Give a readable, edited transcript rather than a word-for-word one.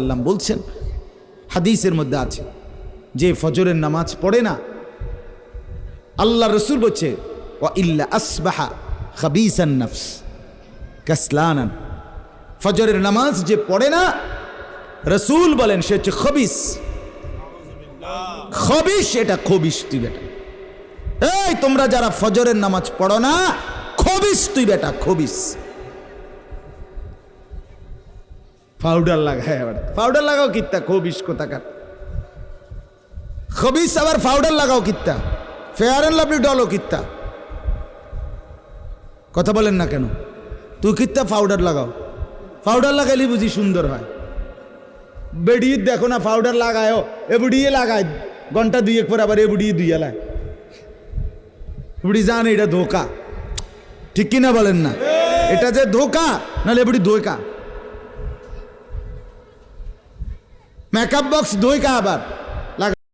সাল্লাম বলছেন, হাদিসের মধ্যে আছে, যে ফজরের নামাজ পড়ে না, আল্লাহ রসুল বলছে ওয়া ইল্লা আসবাহা খাবিসান নফস কাসলানান, ফজরের নামাজ যে পড়ে না, রসুল বলেন সে হচ্ছে খবিস। খবিস, এটা খবিস তুই বেটা। এই তোমরা যারা ফজরের নামাজ পড়ো না, খবিস তুই বেটা, খবিস। পাউডার লাগায়, পাউডার লাগাও কিত্তা, খবিস কোথাকার খবিস। আবার পাউডার লাগাও কিত্তা, ফেয়ার এন্ড লাভলি ডলও কিত্তা। কথা বলেন না কেন? তুই কিত্তা পাউডার লাগাও? পাউডার লাগাইলে বুঝি সুন্দর হয়? বেড়িয়ে দেখো না পাউডার লাগায়, এ বুড়িয়ে লাগায়, ঘন্টা দুইয়েক পর আবার এ বুড়িয়ে দুইয়া লায়। বুড়ি জান এটা ধোকা, ঠিক কিনা বলেন না? এটা যে ধোকা, নাহলে বুড়ি ধোকা। মেকআপ বক্স ধোকা আবার